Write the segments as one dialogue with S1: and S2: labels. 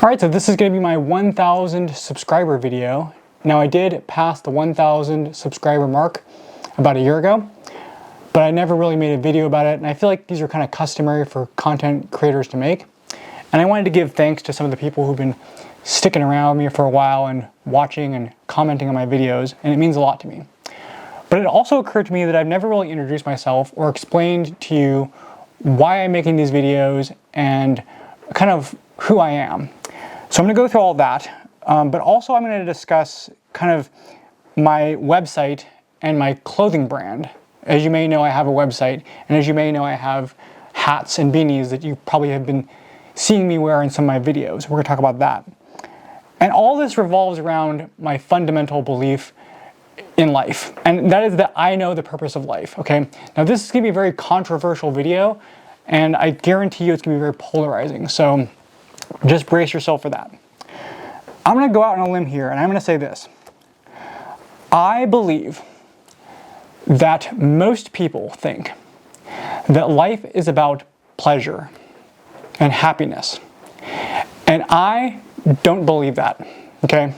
S1: Alright, so this is going to be my 1,000 subscriber video. Now I did pass the 1,000 subscriber mark about a year ago, but I never really made a video about it, and I feel like these are kind of customary for content creators to make. And I wanted to give thanks to some of the people who've been sticking around with me for a while and watching and commenting on my videos, and it means a lot to me. But it also occurred to me that I've never really introduced myself or explained to you why I'm making these videos and kind of who I am. So I'm going to go through all that, but also I'm going to discuss kind of my website and my clothing brand. As you may know, I have a website, and as you may know, I have hats and beanies that you probably have been seeing me wear in some of my videos. We're going to talk about that. And all this revolves around my fundamental belief in life, and that is that I know the purpose of life, okay? Now this is going to be a very controversial video, and I guarantee you it's going to be very polarizing, so just brace yourself for that. I'm going to go out on a limb here, and I'm going to say this. I believe that most people think that life is about pleasure and happiness, and I don't believe that, okay?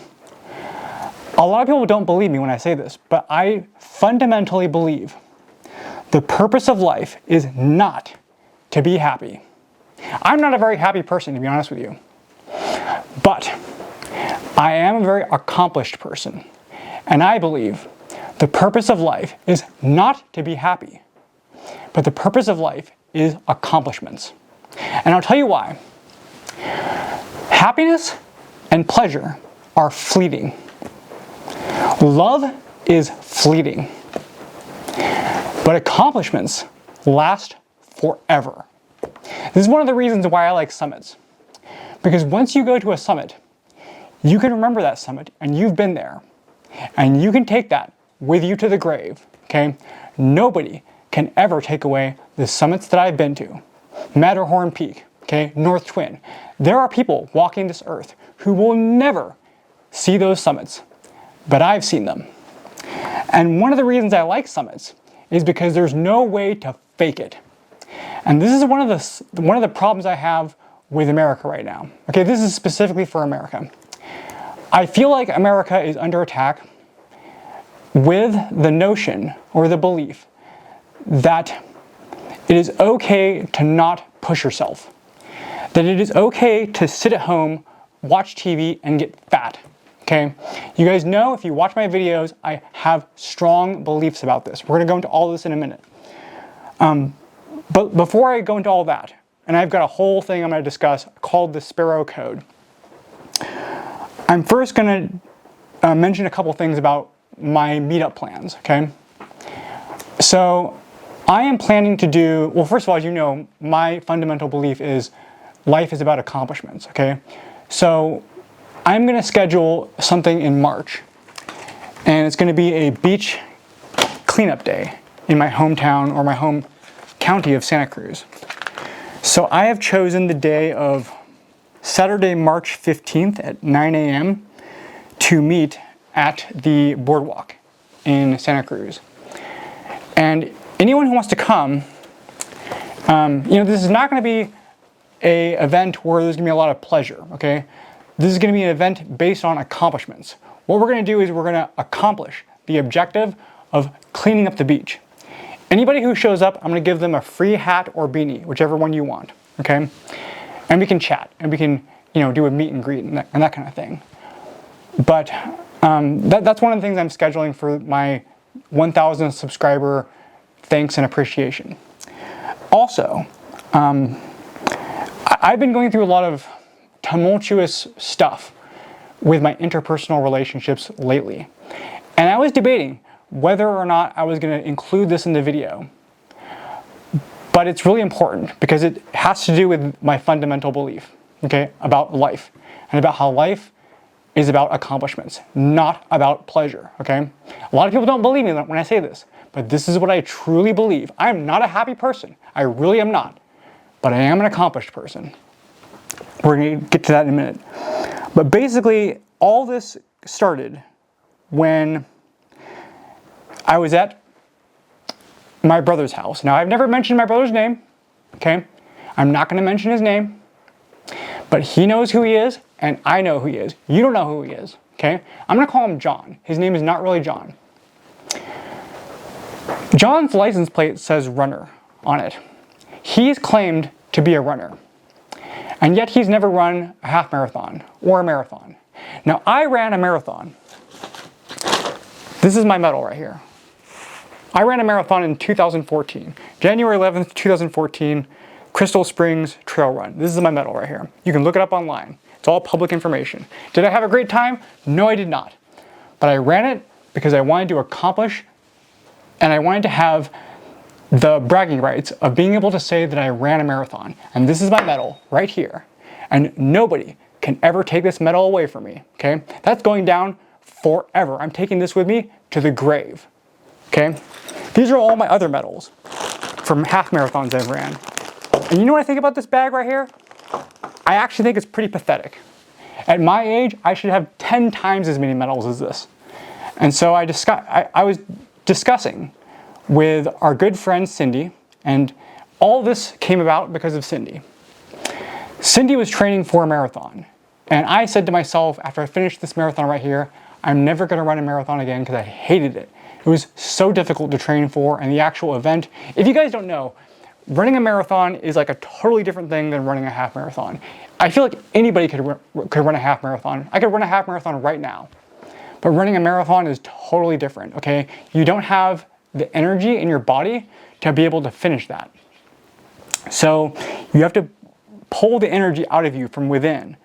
S1: A lot of people don't believe me when I say this, but I fundamentally believe the purpose of life is not to be happy. I'm not a very happy person, to be honest with you, but I am a very accomplished person, and I believe the purpose of life is not to be happy, but the purpose of life is accomplishments. And I'll tell you why. Happiness and pleasure are fleeting. Love is fleeting, but accomplishments last forever. This is one of the reasons why I like summits, because once you go to a summit, you can remember that summit, and you've been there, and you can take that with you to the grave, okay? Nobody can ever take away the summits that I've been to. Matterhorn Peak, okay? North Twin. There are people walking this earth who will never see those summits, but I've seen them. And one of the reasons I like summits is because there's no way to fake it. And this is one of the problems I have with America right now. Okay, this is specifically for America. I feel like America is under attack with the notion or the belief that it is okay to not push yourself. That it is okay to sit at home, watch TV, and get fat. Okay, you guys know if you watch my videos, I have strong beliefs about this. We're going to go into all this in a minute. But before I go into all that, and I've got a whole thing I'm going to discuss called the Sparrow Code, I'm first going to mention a couple things about my meetup plans, okay? So I am planning to do, well, first of all, as you know, my fundamental belief is life is about accomplishments, okay? So I'm going to schedule something in March, and it's going to be a beach cleanup day in my hometown or my home county of Santa Cruz. So I have chosen the day of Saturday, March 15th at 9 a.m. to meet at the boardwalk in Santa Cruz. And anyone who wants to come, this is not going to be an event where there's going to be a lot of pleasure, okay? This is going to be an event based on accomplishments. What we're going to do is we're going to accomplish the objective of cleaning up the beach. Anybody who shows up, I'm going to give them a free hat or beanie, whichever one you want, okay? And we can chat, and we can, do a meet and greet and that kind of thing. But that's one of the things I'm scheduling for my 1,000 subscriber thanks and appreciation. Also, I've been going through a lot of tumultuous stuff with my interpersonal relationships lately. And I was debating whether or not I was going to include this in the video. But it's really important because it has to do with my fundamental belief, okay, about life and about how life is about accomplishments, not about pleasure, okay? A lot of people don't believe me when I say this, but this is what I truly believe. I am not a happy person. I really am not. But I am an accomplished person. We're going to get to that in a minute. But basically, all this started when I was at my brother's house. Now, I've never mentioned my brother's name, okay? I'm not going to mention his name, but he knows who he is, and I know who he is. You don't know who he is, okay? I'm gonna call him John. His name is not really John. John's license plate says runner on it. He's claimed to be a runner, and yet he's never run a half marathon or a marathon. Now, I ran a marathon. This is my medal right here. I ran a marathon in 2014, January 11th, 2014, Crystal Springs Trail Run. This is my medal right here. You can look it up online. It's all public information. Did I have a great time? No, I did not. But I ran it because I wanted to accomplish, and I wanted to have the bragging rights of being able to say that I ran a marathon. And this is my medal right here. And nobody can ever take this medal away from me, okay? That's going down forever. I'm taking this with me to the grave, okay? These are all my other medals from half marathons I've ran. And you know what I think about this bag right here? I actually think it's pretty pathetic. At my age, I should have 10 times as many medals as this. And so I was discussing with our good friend Cindy, and all this came about because of Cindy. Cindy was training for a marathon, and I said to myself, after I finished this marathon right here, I'm never gonna run a marathon again because I hated it. It was so difficult to train for, and the actual event, if you guys don't know, running a marathon is like a totally different thing than running a half marathon. I feel like anybody could run a half marathon. I could run a half marathon right now. But running a marathon is totally different, okay? You don't have the energy in your body to be able to finish that. So you have to pull the energy out of you from within.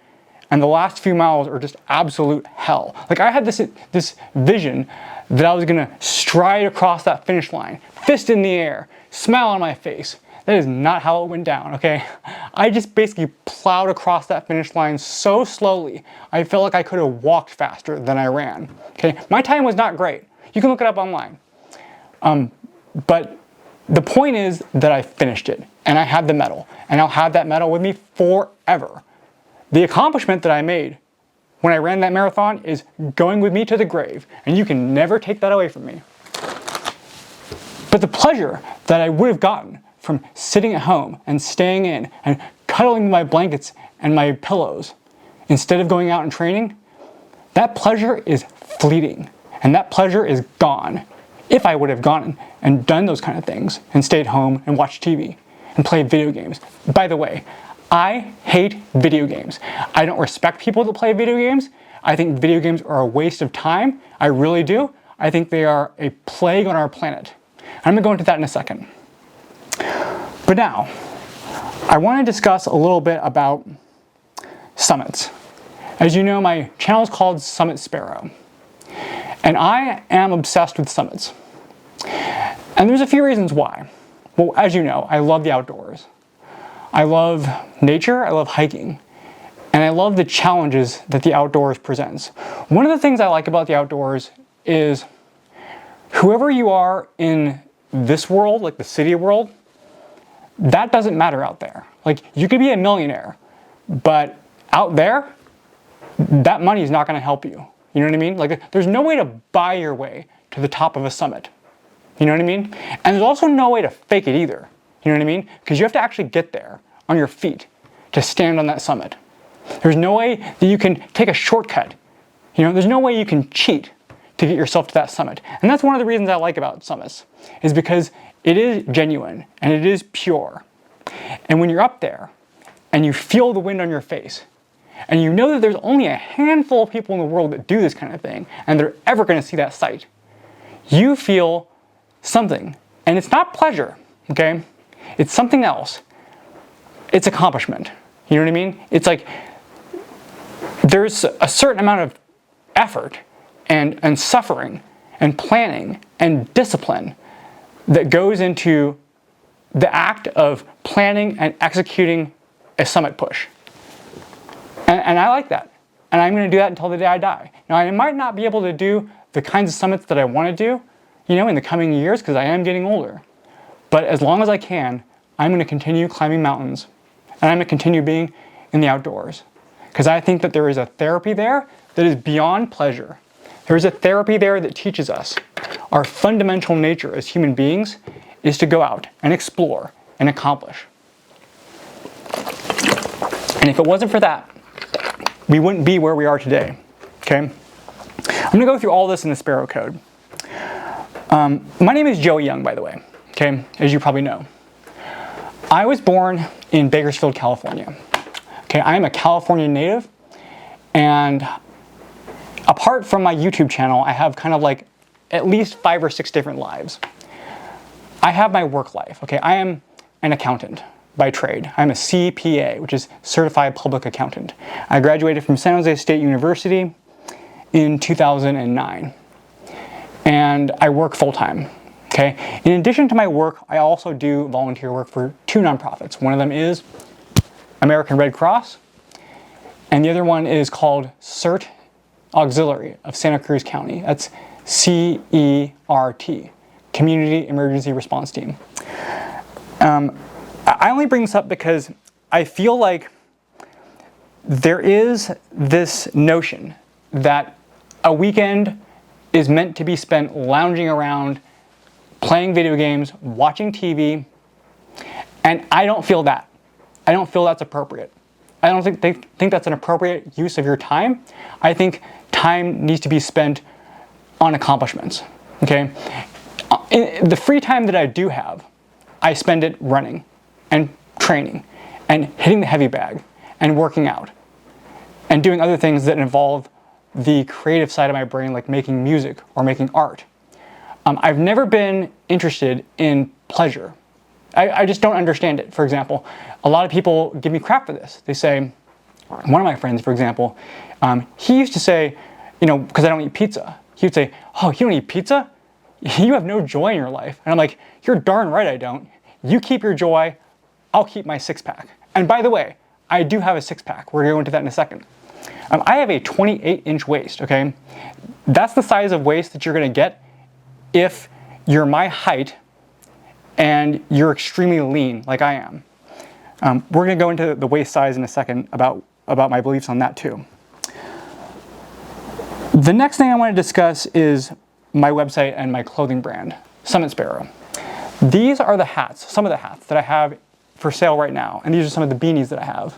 S1: And the last few miles are just absolute hell. Like I had this vision that I was gonna stride across that finish line, fist in the air, smile on my face. That is not how it went down, okay? I just basically plowed across that finish line so slowly, I felt like I could have walked faster than I ran, okay? My time was not great. You can look it up online. But the point is that I finished it, and I had the medal, and I'll have that medal with me forever. The accomplishment that I made when I ran that marathon is going with me to the grave, and you can never take that away from me. But the pleasure that I would have gotten from sitting at home and staying in and cuddling my blankets and my pillows instead of going out and training, that pleasure is fleeting, and that pleasure is gone if I would have gone and done those kind of things and stayed home and watched TV and played video games. By the way, I hate video games. I don't respect people that play video games. I think video games are a waste of time. I really do. I think they are a plague on our planet. I'm gonna go into that in a second. But now, I wanna discuss a little bit about summits. As you know, my channel is called Summit Sparrow. And I am obsessed with summits. And there's a few reasons why. Well, as you know, I love the outdoors. I love nature, I love hiking, and I love the challenges that the outdoors presents. One of the things I like about the outdoors is whoever you are in this world, like the city world, that doesn't matter out there. Like, you could be a millionaire, but out there, that money is not gonna help you. You know what I mean? Like, there's no way to buy your way to the top of a summit. You know what I mean? And there's also no way to fake it either. You know what I mean? Because you have to actually get there on your feet to stand on that summit. There's no way that you can take a shortcut. You know, there's no way you can cheat to get yourself to that summit. And that's one of the reasons I like about summits, is because it is genuine and it is pure. And when you're up there and you feel the wind on your face, and you know that there's only a handful of people in the world that do this kind of thing, and they're ever gonna see that sight, you feel something. And it's not pleasure, okay? It's something else. It's accomplishment. You know what I mean? It's like there's a certain amount of effort and suffering and planning and discipline that goes into the act of planning and executing a summit push. And I like that. And I'm going to do that until the day I die. Now, I might not be able to do the kinds of summits that I want to do, you know, in the coming years, because I am getting older. But as long as I can, I'm going to continue climbing mountains, and I'm going to continue being in the outdoors. Because I think that there is a therapy there that is beyond pleasure. There is a therapy there that teaches us our fundamental nature as human beings is to go out and explore and accomplish. And if it wasn't for that, we wouldn't be where we are today, okay? I'm gonna go through all this in the Sparrow Code. My name is Joey Young, by the way, okay, as you probably know. I was born in Bakersfield, California. Okay, I am a California native, and apart from my YouTube channel, I have kind of like at least 5 or 6 different lives. I have my work life, okay? I am an accountant by trade. I'm a CPA, which is Certified Public Accountant. I graduated from San Jose State University in 2009, and I work full-time, okay? In addition to my work, I also do volunteer work for 2 nonprofits. One of them is American Red Cross, and the other one is called CERT Auxiliary of Santa Cruz County. That's CERT, Community Emergency Response Team. I only bring this up because I feel like there is this notion that a weekend is meant to be spent lounging around, playing video games, watching TV, and I don't feel that. I don't feel that's appropriate. I don't think that's an appropriate use of your time. I think time needs to be spent on accomplishments, okay? In the free time that I do have, I spend it running and training and hitting the heavy bag and working out and doing other things that involve the creative side of my brain, like making music or making art. I've never been interested in pleasure. I just don't understand it. For example, a lot of people give me crap for this. They say, one of my friends, for example, he used to say, you know, because I don't eat pizza, he would say, oh, you don't eat pizza? You have no joy in your life. And I'm like, you're darn right I don't. You keep your joy, I'll keep my 6-pack. And by the way, I do have a 6-pack. We're going to go into that in a second. I have a 28-inch waist, okay? That's the size of waist that you're going to get if you're my height and you're extremely lean like I am. We're going to go into the waist size in a second about my beliefs on that too. The next thing I want to discuss is my website and my clothing brand, Summit Sparrow. These are the hats, some of the hats that I have for sale right now, and these are some of the beanies that I have.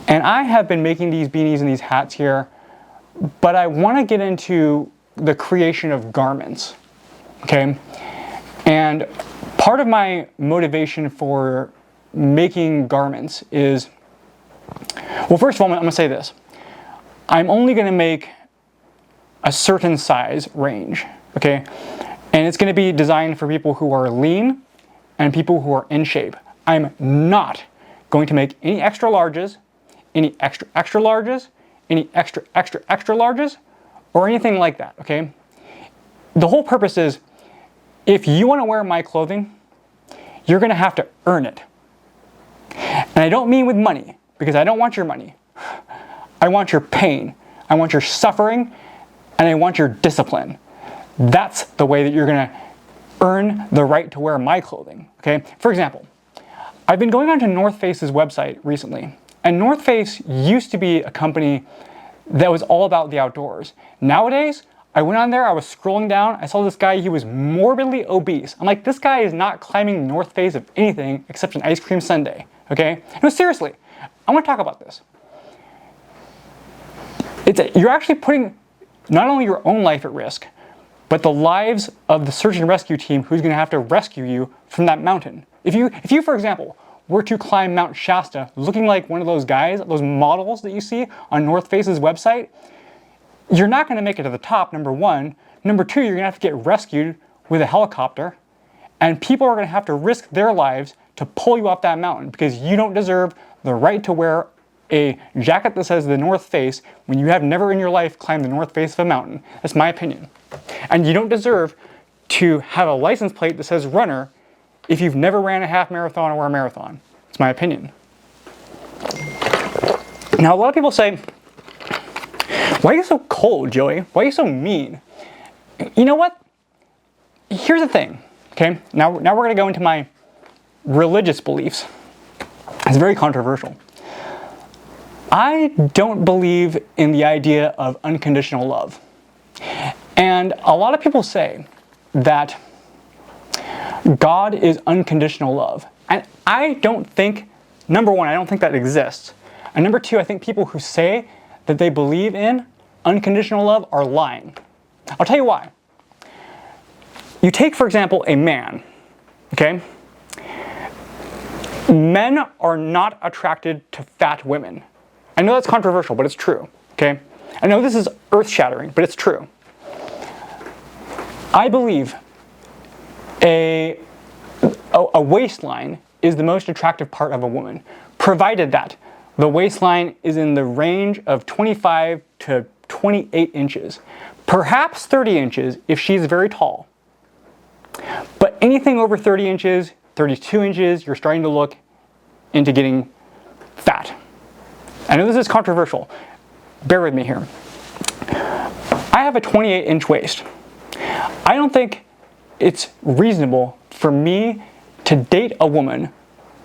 S1: And I have been making these beanies and these hats here, but I want to get into the creation of garments, okay? And part of my motivation for making garments is, well, first of all, I'm going to say this. I'm only going to make a certain size range, okay? And it's going to be designed for people who are lean and people who are in shape. I'm not going to make any extra larges, any extra larges, any extra larges, or anything like that, okay? The whole purpose is, if you want to wear my clothing, you're going to have to earn it. And I don't mean with money, because I don't want your money. I want your pain, I want your suffering, and I want your discipline. That's the way that you're going to earn the right to wear my clothing, okay? For example, I've been going onto North Face's website recently, and North Face used to be a company that was all about the outdoors. Nowadays, I went on there, I was scrolling down, I saw this guy, he was morbidly obese. I'm like, this guy is not climbing North Face of anything except an ice cream sundae, okay? No, seriously, I want to talk about this. You're actually putting not only your own life at risk, but the lives of the search and rescue team who's going to have to rescue you from that mountain. If you, for example, were to climb Mount Shasta looking like one of those guys, those models that you see on North Face's website, you're not going to make it to the top, number one. Number two, you're going to have to get rescued with a helicopter, and people are going to have to risk their lives to pull you off that mountain because you don't deserve the right to wear a jacket that says the North Face when you have never in your life climbed the North Face of a mountain. That's my opinion. And you don't deserve to have a license plate that says runner if you've never ran a half marathon or a marathon. It's my opinion. Now, a lot of people say, why are you so cold, Joey? Why are you so mean? You know what? Here's the thing, okay? Now we're going to go into my religious beliefs. It's very controversial. I don't believe in the idea of unconditional love. And a lot of people say that God is unconditional love. And I don't think, number one, I don't think that exists. And number two, I think people who say that they believe in unconditional love are lying. I'll tell you why. You take, for example, a man, okay? Men are not attracted to fat women. I know that's controversial, but it's true, okay? I know this is earth-shattering, but it's true. I believe a waistline is the most attractive part of a woman, provided that the waistline is in the range of 25 to 28 inches, perhaps 30 inches if she's very tall. But anything over 30 inches, 32 inches, you're starting to look into getting fat. I know this is controversial. Bear with me here. I have a 28-inch waist. I don't think it's reasonable for me to date a woman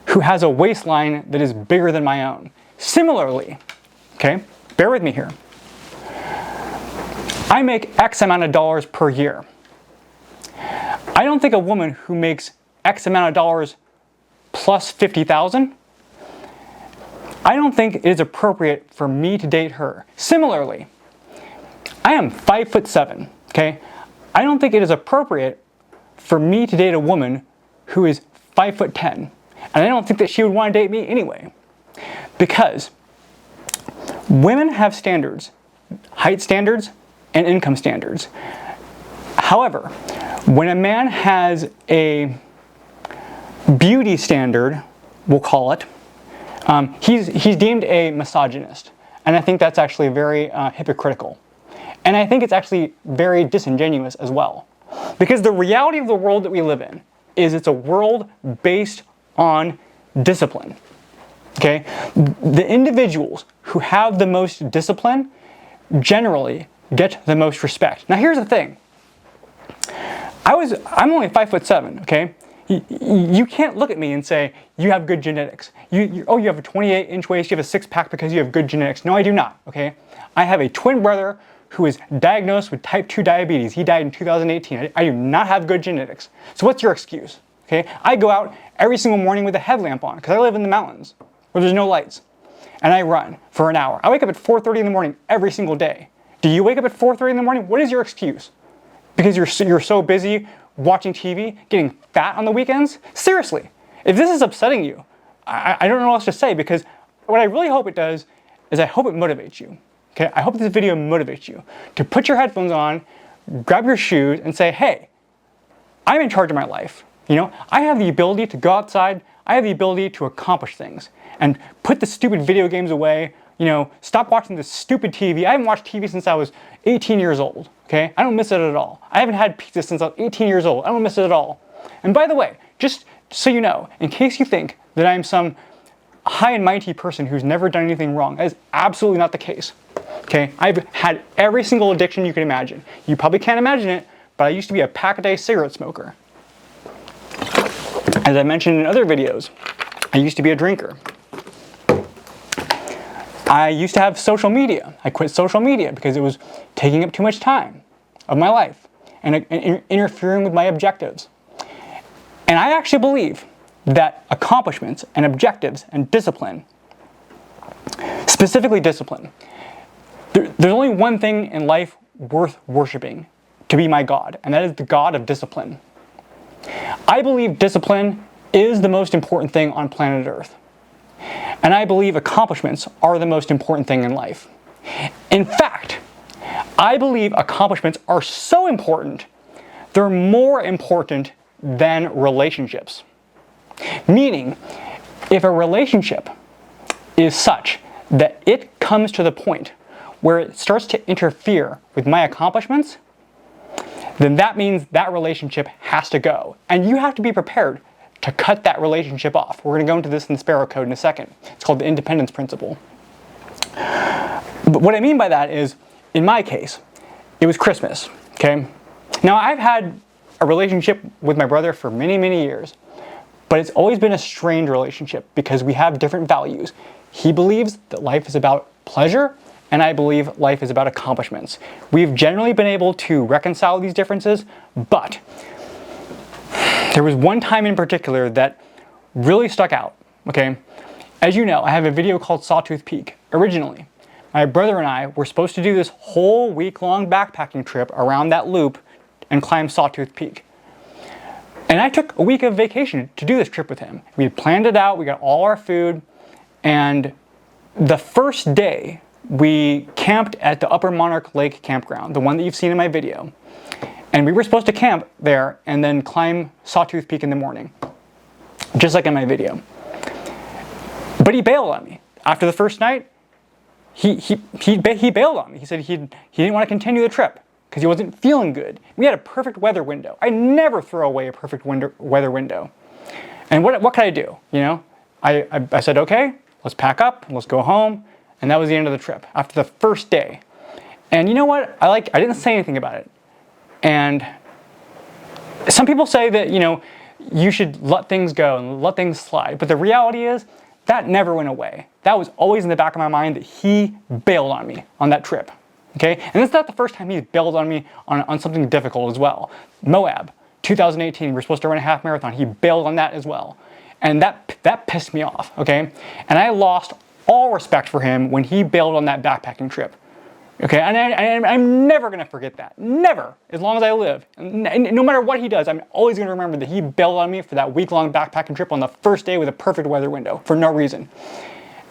S1: who has a waistline that is bigger than my own. Similarly, okay, bear with me here. I make X amount of dollars per year. I don't think a woman who makes X amount of dollars plus 50,000, I don't think it is appropriate for me to date her. Similarly, I am 5'7", okay? I don't think it is appropriate for me to date a woman who is 5'10", and I don't think that she would want to date me anyway. Because women have standards, height standards and income standards. However, when a man has a beauty standard, we'll call it, he's deemed a misogynist. And I think that's actually very hypocritical. And I think it's actually very disingenuous as well. Because the reality of the world that we live in is it's a world based on discipline. Okay? The individuals who have the most discipline generally get the most respect. Now here's the thing. I'm only 5'7", okay? You can't look at me and say, you have good genetics. You have a 28-inch waist, you have a six-pack because you have good genetics. No, I do not, okay? I have a twin brother who is diagnosed with type 2 diabetes. He died in 2018. I do not have good genetics. So what's your excuse, okay? I go out every single morning with a headlamp on because I live in the mountains where there's no lights. And I run for an hour. I wake up at 4:30 in the morning every single day. Do you wake up at 4:30 in the morning? What is your excuse? Because you're so busy watching TV, getting fat on the weekends? Seriously, if this is upsetting you, I don't know what else to say, because what I really hope it does is I hope it motivates you. Okay, I hope this video motivates you to put your headphones on, grab your shoes, and say, hey, I'm in charge of my life. You know, I have the ability to go outside, I have the ability to accomplish things, and put the stupid video games away. You know, stop watching this stupid TV. I haven't watched TV since I was 18 years old, okay? I don't miss it at all. I haven't had pizza since I was 18 years old. I don't miss it at all. And by the way, just so you know, in case you think that I'm some high and mighty person who's never done anything wrong, that is absolutely not the case, okay? I've had every single addiction you can imagine. You probably can't imagine it, but I used to be a pack-a-day cigarette smoker. As I mentioned in other videos, I used to be a drinker. I used to have social media. I quit social media because it was taking up too much time of my life and interfering with my objectives. And I actually believe that accomplishments and objectives and discipline, specifically discipline, there's only one thing in life worth worshiping to be my God, and that is the God of discipline. I believe discipline is the most important thing on planet Earth. And I believe accomplishments are the most important thing in life. In fact, I believe accomplishments are so important, they're more important than relationships. Meaning, if a relationship is such that it comes to the point where it starts to interfere with my accomplishments, then that means that relationship has to go. And you have to be prepared to cut that relationship off. We're going to go into this in the Sparrow Code in a second. It's called the Independence Principle. But what I mean by that is, in my case, it was Christmas, okay? Now, I've had a relationship with my brother for many, many years, but it's always been a strained relationship because we have different values. He believes that life is about pleasure, and I believe life is about accomplishments. We've generally been able to reconcile these differences, but there was one time in particular that really stuck out, okay? As you know, I have a video called Sawtooth Peak. Originally, my brother and I were supposed to do this whole week-long backpacking trip around that loop and climb Sawtooth Peak. And I took a week of vacation to do this trip with him. We had planned it out, we got all our food, and the first day we camped at the Upper Monarch Lake campground, the one that you've seen in my video. And we were supposed to camp there and then climb Sawtooth Peak in the morning, just like in my video. But he bailed on me. After the first night, he bailed on me. He said he didn't want to continue the trip because he wasn't feeling good. We had a perfect weather window. I never throw away a perfect weather window. And what could I do? You know, I said, okay, let's pack up, let's go home. And that was the end of the trip after the first day. And you know what? I didn't say anything about it. And some people say that, you know, you should let things go and let things slide. But the reality is that never went away. That was always in the back of my mind that he bailed on me on that trip. Okay? And it's not the first time he's bailed on me on something difficult as well. Moab, 2018, we were supposed to run a half marathon. He bailed on that as well. And that pissed me off, okay? And I lost all respect for him when he bailed on that backpacking trip. Okay, and I'm never going to forget that. Never, as long as I live. And no matter what he does, I'm always going to remember that he bailed on me for that week-long backpacking trip on the first day with a perfect weather window for no reason.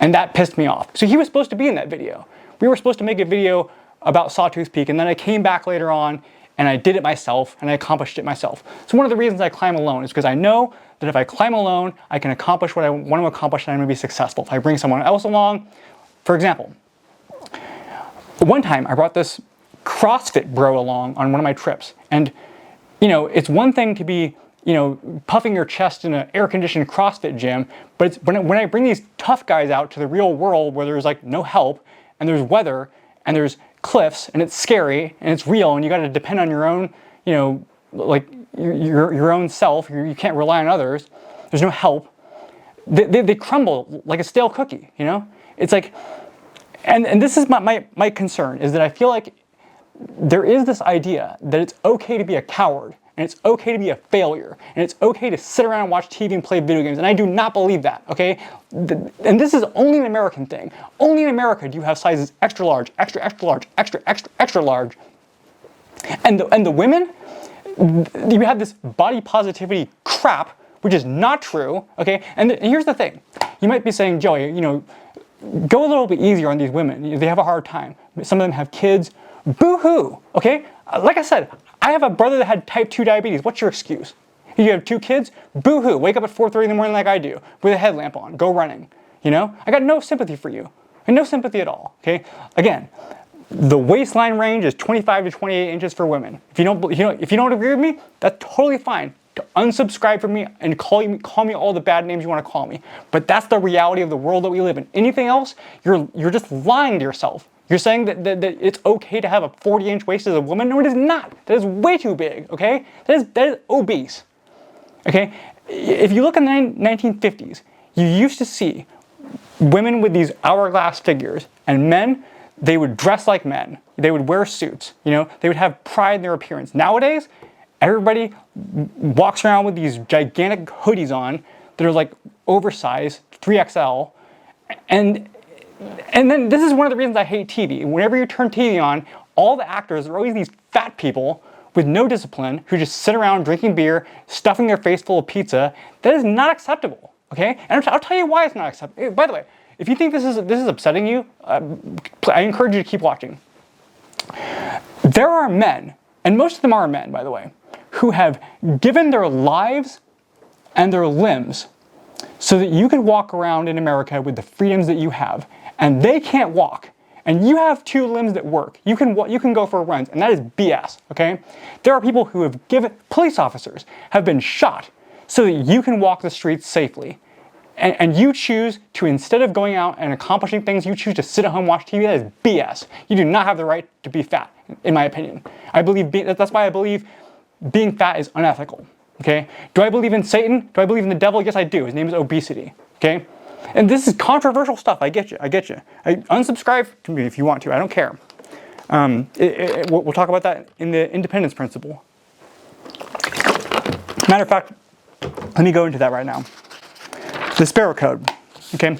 S1: And that pissed me off. So he was supposed to be in that video. We were supposed to make a video about Sawtooth Peak, and then I came back later on and I did it myself and I accomplished it myself. So one of the reasons I climb alone is because I know that if I climb alone, I can accomplish what I want to accomplish and I'm going to be successful. If I bring someone else along, for example, one time I brought this CrossFit bro along on one of my trips. And, you know, it's one thing to be, you know, puffing your chest in an air-conditioned CrossFit gym, but it's when I bring these tough guys out to the real world where there's like no help and there's weather and there's cliffs and it's scary and it's real and you got to depend on your own, you know, like your own self. You can't rely on others. There's no help. They crumble like a stale cookie, you know? It's like, and this is my concern, is that I feel like there is this idea that it's okay to be a coward and it's okay to be a failure and it's okay to sit around and watch TV and play video games, and I do not believe that, okay? And this is only an American thing. Only in America do you have sizes extra large, extra large, extra large. And the women, you have this body positivity crap, which is not true, okay? And here's the thing. You might be saying, Joey, you know, go a little bit easier on these women. They have a hard time. Some of them have kids. Boo-hoo, okay? Like I said, I have a brother that had type 2 diabetes. What's your excuse? You have 2 kids? Boo-hoo, wake up at 4:30 in the morning like I do, with a headlamp on, go running, you know? I got no sympathy for you. And no sympathy at all, okay? Again, the waistline range is 25 to 28 inches for women. If you don't agree with me, that's totally fine. To unsubscribe from me and call me all the bad names you want to call me. But that's the reality of the world that we live in. Anything else, you're just lying to yourself. You're saying that it's okay to have a 40-inch waist as a woman? No, it is not. That is way too big, okay? That is obese, okay? If you look in the 1950s, you used to see women with these hourglass figures, and men, they would dress like men. They would wear suits, you know? They would have pride in their appearance. Nowadays, everybody walks around with these gigantic hoodies on that are like oversized, 3XL, and then this is one of the reasons I hate TV. Whenever you turn TV on, all the actors are always these fat people with no discipline who just sit around drinking beer, stuffing their face full of pizza. That is not acceptable, okay? And I'll tell you why it's not acceptable. By the way, if you think this is upsetting you, I encourage you to keep watching. There are men, and most of them are men, by the way, who have given their lives and their limbs so that you can walk around in America with the freedoms that you have, and they can't walk, and you have 2 limbs that work. You can go for runs, and that is BS, okay? There are people who have police officers have been shot so that you can walk the streets safely. And you choose to, instead of going out and accomplishing things, you choose to sit at home and watch TV. That is BS. You do not have the right to be fat, in my opinion. That's why I believe being fat is unethical, okay? Do I believe in Satan? Do I believe in the devil? Yes, I do. His name is obesity, okay? And this is controversial stuff. I get you. Unsubscribe to me if you want to. I don't care. We'll talk about that in the independence principle. Matter of fact, let me go into that right now. The Sparrow Code, okay?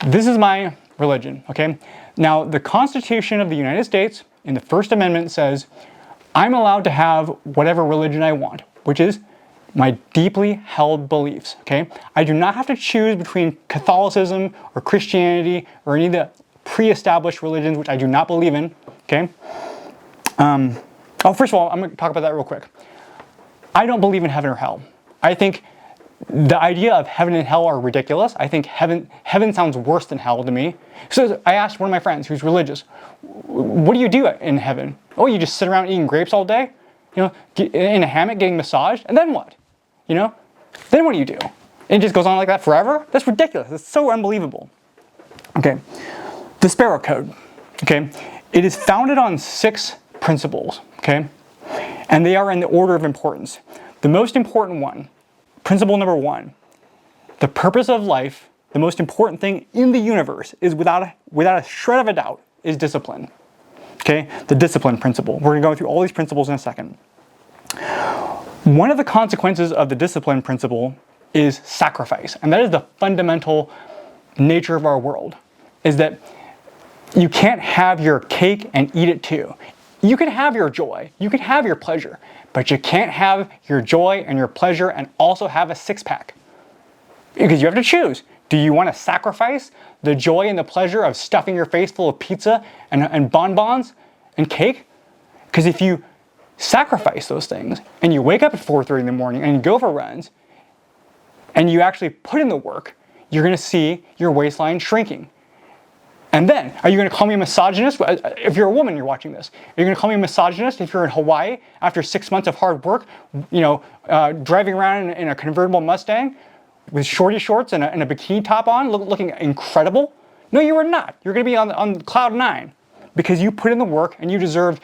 S1: This is my religion, okay? Now, the Constitution of the United States in the First Amendment says, I'm allowed to have whatever religion I want, which is my deeply held beliefs, okay? I do not have to choose between Catholicism or Christianity or any of the pre-established religions, which I do not believe in, okay? First of all, I'm going to talk about that real quick. I don't believe in heaven or hell. I think the idea of heaven and hell are ridiculous. I think heaven sounds worse than hell to me. So I asked one of my friends who's religious, what do you do in heaven? Oh, you just sit around eating grapes all day? You know, in a hammock getting massaged? And then what? You know? Then what do you do? It just goes on like that forever? That's ridiculous. It's so unbelievable. Okay. The Sparrow Code. Okay. It is founded on 6 principles. Okay. And they are in the order of importance. The most important one, principle number 1, the purpose of life, the most important thing in the universe is without a shred of a doubt, is discipline. Okay, the discipline principle. We're going to go through all these principles in a second. One of the consequences of the discipline principle is sacrifice, and that is the fundamental nature of our world, is that you can't have your cake and eat it too. You can have your joy, you can have your pleasure, but you can't have your joy and your pleasure and also have a six-pack. Because you have to choose. Do you want to sacrifice the joy and the pleasure of stuffing your face full of pizza and bonbons and cake? Because if you sacrifice those things and you wake up at 4:30 in the morning and you go for runs and you actually put in the work, you're going to see your waistline shrinking. And then, are you going to call me a misogynist? If you're a woman, you're watching this. Are you going to call me a misogynist if you're in Hawaii after 6 months of hard work, driving around in a convertible Mustang with shorty shorts and a bikini top on, looking incredible? No, you are not. You're going to be on cloud 9 because you put in the work and you deserve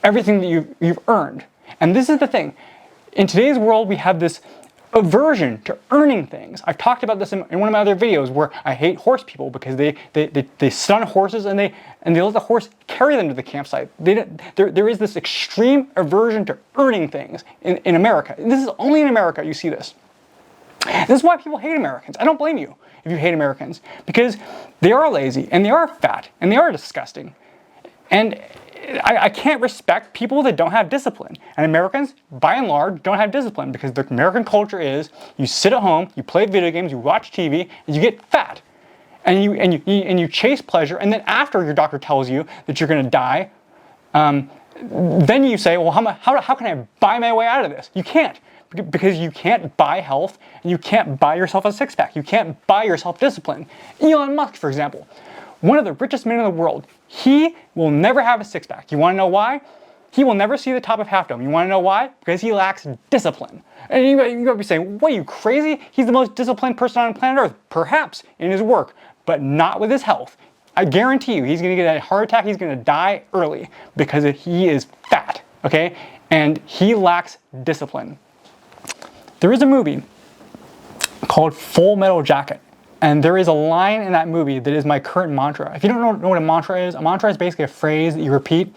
S1: everything that you've earned. And this is the thing. In today's world, we have this aversion to earning things. I've talked about this in one of my other videos where I hate horse people because they stun horses and they let the horse carry them to the campsite. There is this extreme aversion to earning things in America. This is only in America you see this. This is why people hate Americans. I don't blame you if you hate Americans because they are lazy and they are fat and they are disgusting. And I can't respect people that don't have discipline. And Americans, by and large, don't have discipline because the American culture is you sit at home, you play video games, you watch TV, and you get fat. And you chase pleasure, and then after your doctor tells you that you're going to die, then you say, well, how can I buy my way out of this? You can't. Because you can't buy health, and you can't buy yourself a six-pack. You can't buy yourself discipline. Elon Musk, for example, one of the richest men in the world, he will never have a six-pack. You want to know why? He will never see the top of Half Dome. You want to know why? Because he lacks discipline. And you're going to be saying, what, are you crazy? He's the most disciplined person on planet Earth. Perhaps in his work, but not with his health. I guarantee you, he's going to get a heart attack. He's going to die early because he is fat, okay? And he lacks discipline. There is a movie called Full Metal Jacket. And there is a line in that movie that is my current mantra. If you don't know what a mantra is basically a phrase that you repeat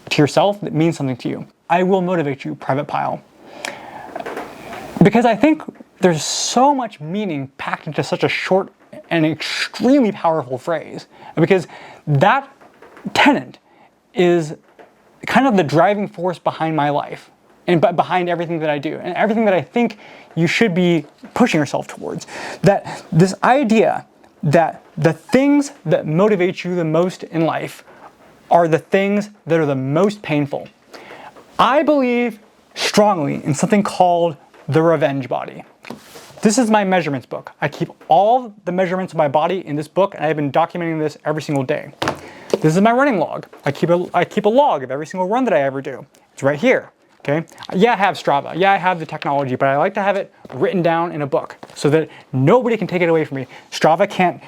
S1: to yourself that means something to you. I will motivate you, Private Pile. Because I think there's so much meaning packed into such a short and extremely powerful phrase. Because that tenet is kind of the driving force behind my life and behind everything that I do and everything that I think you should be pushing yourself towards. That this idea that the things that motivate you the most in life are the things that are the most painful. I believe strongly in something called the revenge body. This is my measurements book. I keep all the measurements of my body in this book, and I've been documenting this every single day. This is my running log. I keep a log of every single run that I ever do. It's right here. Okay? Yeah, I have Strava. Yeah, I have the technology, but I like to have it written down in a book so that nobody can take it away from me. Strava can't,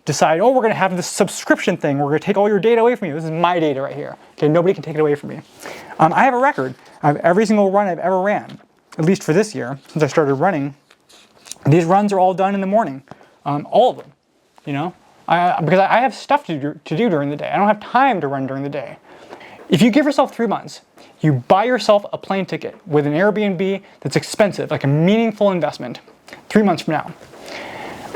S1: decide, oh, we're going to have this subscription thing. We're going to take all your data away from you. This is my data right here. Okay? Nobody can take it away from me. I have a record of every single run I've ever ran, at least for this year, since I started running. These runs are all done in the morning. All of them, because I have stuff to do during the day. I don't have time to run during the day. If you give yourself 3 months, you buy yourself a plane ticket with an Airbnb that's expensive, like a meaningful investment, 3 months from now.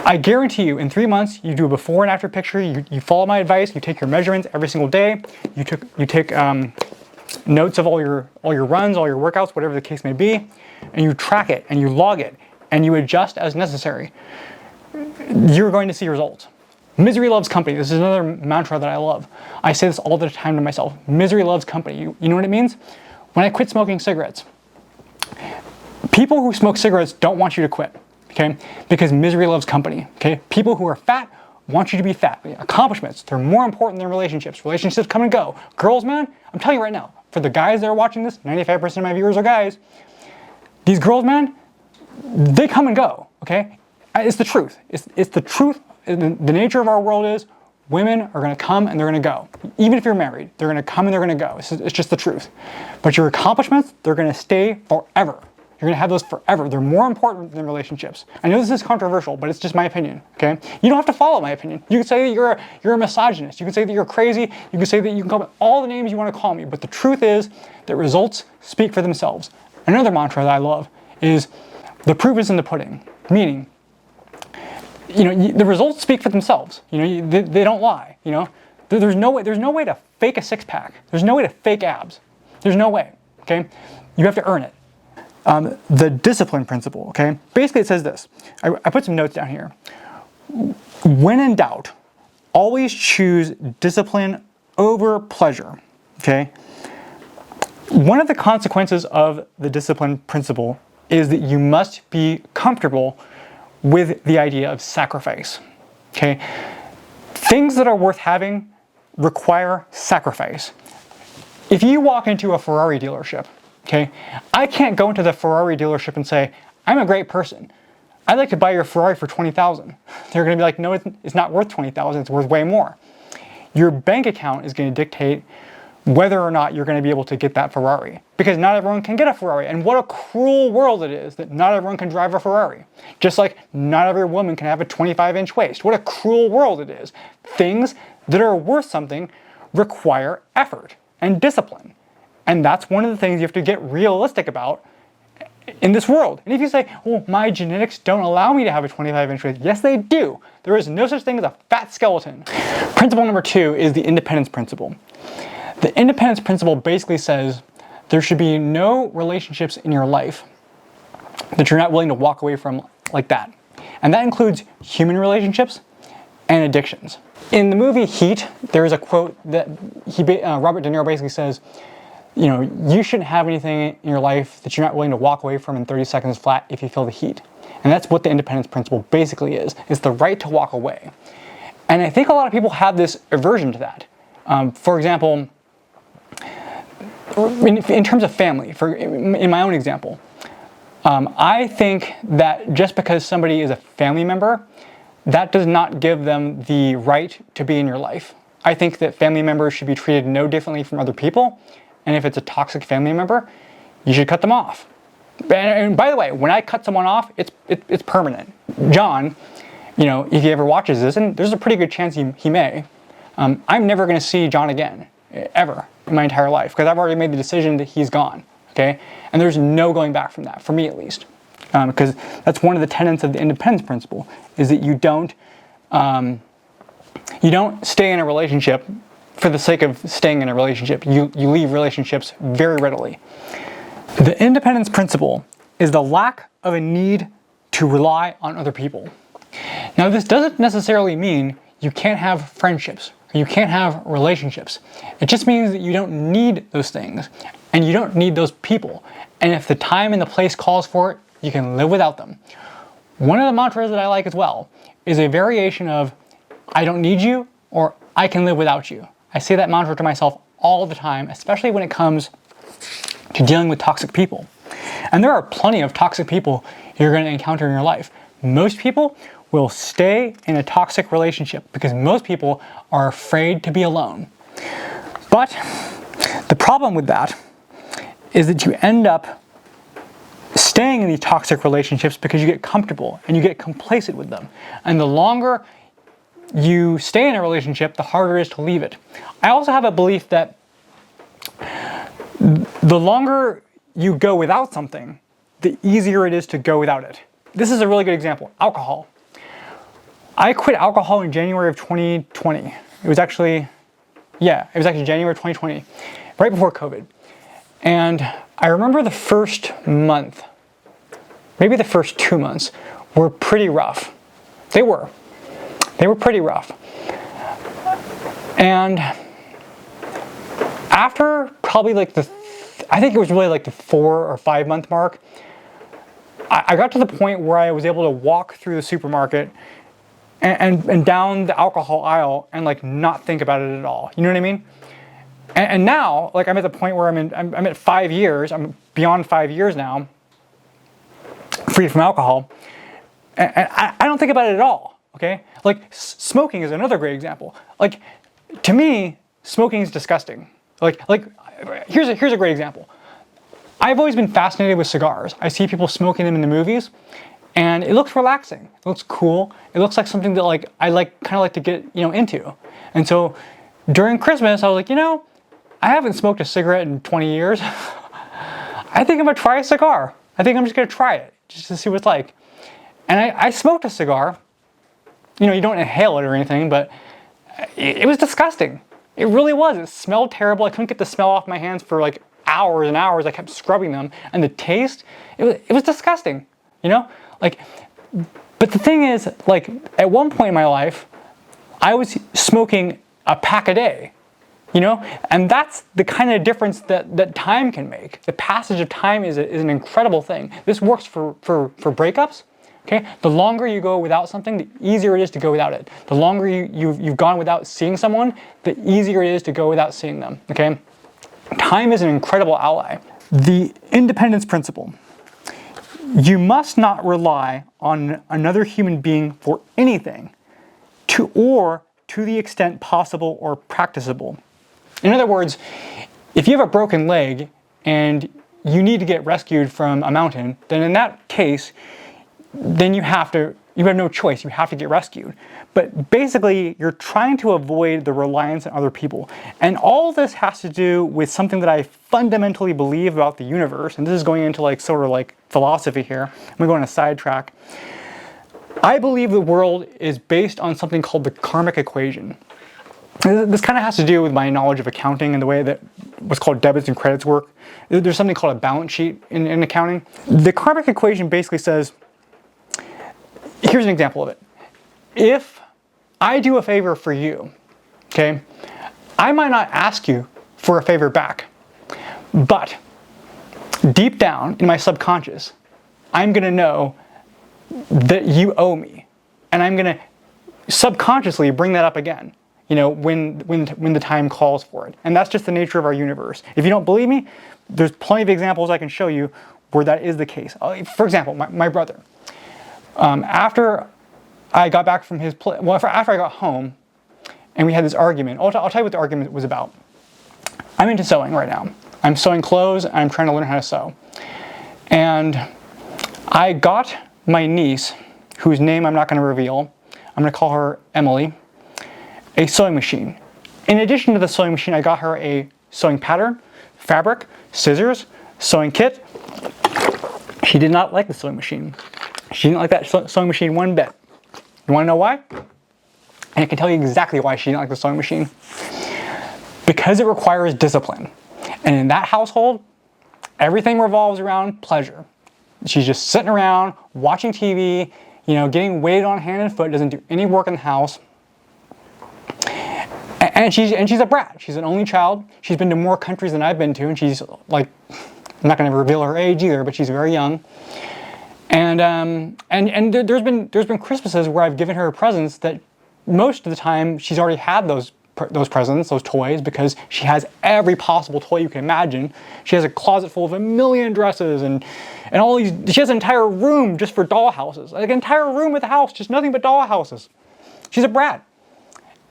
S1: I guarantee you, in 3 months, you do a before and after picture, you follow my advice, you take your measurements every single day, you take notes of all your runs, all your workouts, whatever the case may be, and you track it and you log it and you adjust as necessary. You're going to see results. Misery loves company. This is another mantra that I love. I say this all the time to myself. Misery loves company. You know what it means? When I quit smoking cigarettes, people who smoke cigarettes don't want you to quit, okay? Because misery loves company, okay? People who are fat want you to be fat. Accomplishments, they're more important than relationships. Relationships come and go. Girls, man, I'm telling you right now, for the guys that are watching this, 95% of my viewers are guys, these girls, man, they come and go, okay? It's the truth. It's the truth. The nature of our world is women are going to come and they're going to go. Even if you're married, they're going to come and they're going to go. It's just the truth. But your accomplishments, they're going to stay forever. You're going to have those forever. They're more important than relationships. I know this is controversial, but it's just my opinion, okay? You don't have to follow my opinion. You can say that you're a misogynist. You can say that you're crazy. You can say that you can call me all the names you want to call me. But the truth is that results speak for themselves. Another mantra that I love is the proof is in the pudding. Meaning, the results speak for themselves. They don't lie. There's no way to fake a six-pack. There's no way to fake abs. There's no way. Okay, you have to earn it. The discipline principle. Okay, basically it says this. I put some notes down here. When in doubt, always choose discipline over pleasure. Okay. One of the consequences of the discipline principle is that you must be comfortable with the idea of sacrifice, okay? Things that are worth having require sacrifice. If you walk into a Ferrari dealership, okay, I can't go into the Ferrari dealership and say, I'm a great person. I'd like to buy your Ferrari for $20,000. They're gonna be like, no, it's not worth $20,000, it's worth way more. Your bank account is gonna dictate whether or not you're going to be able to get that Ferrari. Because not everyone can get a Ferrari. And what a cruel world it is that not everyone can drive a Ferrari. Just like not every woman can have a 25-inch waist. What a cruel world it is. Things that are worth something require effort and discipline. And that's one of the things you have to get realistic about in this world. And if you say, well, my genetics don't allow me to have a 25-inch waist. Yes, they do. There is no such thing as a fat skeleton. Principle number 2 is the independence principle. The independence principle basically says there should be no relationships in your life that you're not willing to walk away from like that. And that includes human relationships and addictions. In the movie Heat, there is a quote that Robert De Niro basically says, you shouldn't have anything in your life that you're not willing to walk away from in 30 seconds flat if you feel the heat. And that's what the independence principle basically is. It's the right to walk away. And I think a lot of people have this aversion to that. For example, in terms of family, in my own example, I think that just because somebody is a family member, that does not give them the right to be in your life. I think that family members should be treated no differently from other people, and if it's a toxic family member, you should cut them off. And by the way, when I cut someone off, it's permanent. John, if he ever watches this, and there's a pretty good chance he may, I'm never going to see John again, ever, in my entire life, because I've already made the decision that he's gone, okay? And there's no going back from that, for me at least. Because that's one of the tenets of the independence principle, is that you don't stay in a relationship for the sake of staying in a relationship. You leave relationships very readily. The independence principle is the lack of a need to rely on other people. Now, this doesn't necessarily mean you can't have friendships, or you can't have relationships. It just means that you don't need those things, and you don't need those people. And if the time and the place calls for it, you can live without them. One of the mantras that I like as well is a variation of, I don't need you, or I can live without you. I say that mantra to myself all the time, especially when it comes to dealing with toxic people. And there are plenty of toxic people you're going to encounter in your life. Most people will stay in a toxic relationship because most people are afraid to be alone. But the problem with that is that you end up staying in these toxic relationships because you get comfortable and you get complacent with them. And the longer you stay in a relationship, the harder it is to leave it. I also have a belief that the longer you go without something, the easier it is to go without it. This is a really good example. Alcohol. I quit alcohol in January of 2020. It was actually January 2020, right before COVID. And I remember the first month, maybe the first 2 months, were pretty rough. They were pretty rough. And after probably like I think it was really like the 4 or 5 month mark, I got to the point where I was able to walk through the supermarket and down the alcohol aisle and like not think about it at all. You know what I mean? And now, like I'm at the point where I'm at 5 years, I'm beyond 5 years now, free from alcohol, and I don't think about it at all, okay? Like smoking is another great example. Like to me, smoking is disgusting. Like here's a great example. I've always been fascinated with cigars. I see people smoking them in the movies, and it looks relaxing. It looks cool. It looks like something that like I kind of like to get into. And so during Christmas, I was like, I haven't smoked a cigarette in 20 years. I think I'm gonna try a cigar. I think I'm just gonna try it just to see what it's like. And I smoked a cigar. You don't inhale it or anything, but it was disgusting. It really was. It smelled terrible. I couldn't get the smell off my hands for like hours and hours. I kept scrubbing them, and the taste, it was disgusting. But the thing is, like at one point in my life, I was smoking a pack a day. And that's the kind of difference that time can make. The passage of time is an incredible thing. This works for breakups. Okay, the longer you go without something, the easier it is to go without it. The longer you've gone without seeing someone, the easier it is to go without seeing them. Okay, time is an incredible ally. The independence principle. You must not rely on another human being for anything, to the extent possible or practicable. In other words, if you have a broken leg and you need to get rescued from a mountain, then in that case, then you have no choice, you have to get rescued. But basically, you're trying to avoid the reliance on other people. And all this has to do with something that I fundamentally believe about the universe, and this is going into like sort of like philosophy here. I'm gonna go on a sidetrack. I believe the world is based on something called the karmic equation. This kind of has to do with my knowledge of accounting and the way that what's called debits and credits work. There's something called a balance sheet in accounting. The karmic equation basically says, here's an example of it. If I do a favor for you, okay, I might not ask you for a favor back, but deep down in my subconscious, I'm gonna know that you owe me, and I'm gonna subconsciously bring that up again, when the time calls for it. And that's just the nature of our universe. If you don't believe me, there's plenty of examples I can show you where that is the case. For example, my brother. After I got back from his place, after I got home, and we had this argument. I'll tell you what the argument was about. I'm into sewing right now. I'm sewing clothes, and I'm trying to learn how to sew. And I got my niece, whose name I'm not going to reveal, I'm going to call her Emily, a sewing machine. In addition to the sewing machine, I got her a sewing pattern, fabric, scissors, sewing kit. She did not like the sewing machine. She didn't like that sewing machine one bit. You want to know why? And I can tell you exactly why she didn't like the sewing machine. Because it requires discipline. And in that household, everything revolves around pleasure. She's just sitting around, watching TV, getting weighted on hand and foot, doesn't do any work in the house. And she's a brat. She's an only child. She's been to more countries than I've been to, and she's like, I'm not going to reveal her age either, but she's very young. And there's been Christmases where I've given her presents that most of the time she's already had those presents, those toys, because she has every possible toy you can imagine. She has a closet full of 1 million dresses and all these. She has an entire room just for dollhouses, like an entire room with a house, just nothing but dollhouses. She's a brat.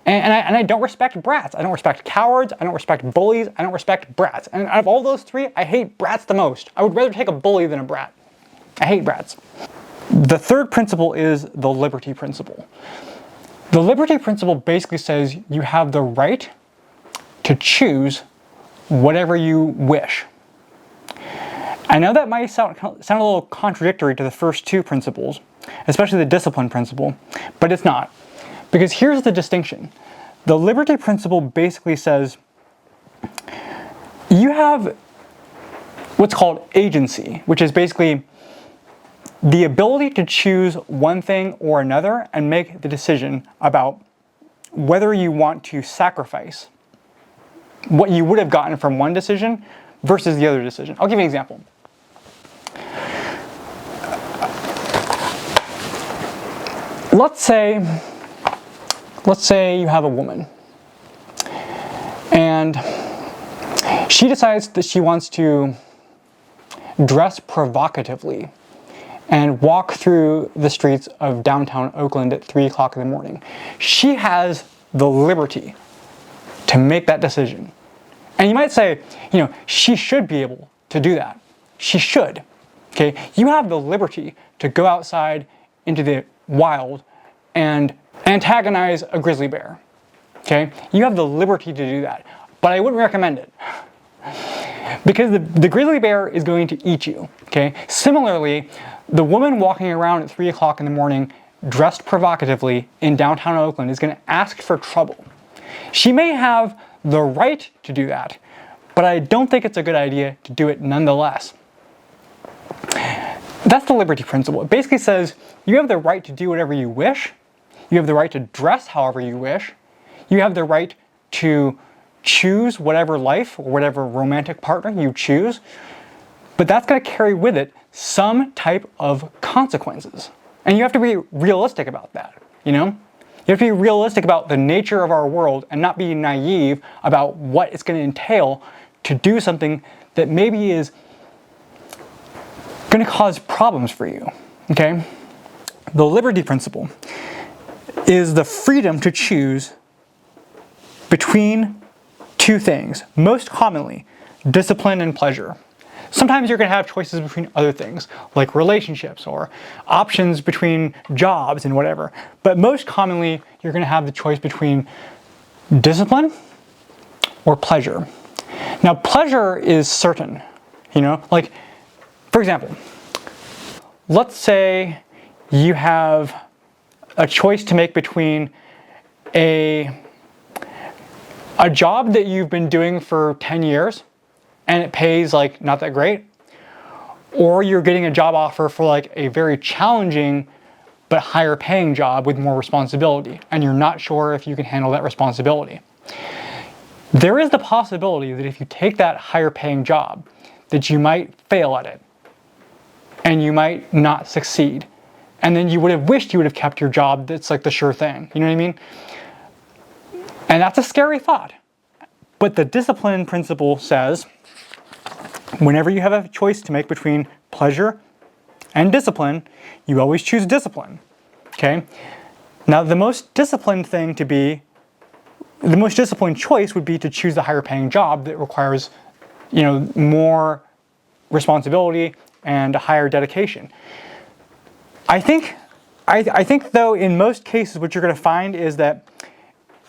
S1: And I don't respect brats. I don't respect cowards. I don't respect bullies. I don't respect brats. And out of all those three, I hate brats the most. I would rather take a bully than a brat. I hate brats. The third principle is the liberty principle. The liberty principle basically says you have the right to choose whatever you wish. I know that might sound a little contradictory to the first two principles, especially the discipline principle, but it's not. Because here's the distinction. The liberty principle basically says you have what's called agency, which is basically the ability to choose one thing or another and make the decision about whether you want to sacrifice what you would have gotten from one decision versus the other decision. I'll give you an example. Let's say you have a woman and she decides that she wants to dress provocatively and walk through the streets of downtown Oakland at 3 o'clock in the morning. She has the liberty to make that decision. And you might say, she should be able to do that. She should. Okay? You have the liberty to go outside into the wild and antagonize a grizzly bear. Okay? You have the liberty to do that. But I wouldn't recommend it. Because the grizzly bear is going to eat you. Okay? Similarly, the woman walking around at 3 o'clock in the morning dressed provocatively in downtown Oakland is going to ask for trouble. She may have the right to do that, but I don't think it's a good idea to do it nonetheless. That's the liberty principle. It basically says you have the right to do whatever you wish. You have the right to dress however you wish. You have the right to choose whatever life or whatever romantic partner you choose. But that's going to carry with it some type of consequences. And you have to be realistic about that, You have to be realistic about the nature of our world and not be naive about what it's going to entail to do something that maybe is going to cause problems for you, okay? The liberty principle is the freedom to choose between two things, most commonly, discipline and pleasure. Sometimes you're going to have choices between other things, like relationships or options between jobs and whatever. But most commonly, you're going to have the choice between discipline or pleasure. Now, pleasure is certain, Like, for example, let's say you have a choice to make between a job that you've been doing for 10 years and it pays not that great, or you're getting a job offer for a very challenging but higher paying job with more responsibility, and you're not sure if you can handle that responsibility. There is the possibility that if you take that higher paying job, that you might fail at it and you might not succeed. And then you would have wished you would have kept your job that's the sure thing. You know what I mean? And that's a scary thought. But the discipline principle says, whenever you have a choice to make between pleasure and discipline, you always choose discipline. Okay? Now, the most disciplined choice would be to choose the higher paying job that requires, more responsibility and a higher dedication. I think though, in most cases, what you're going to find is that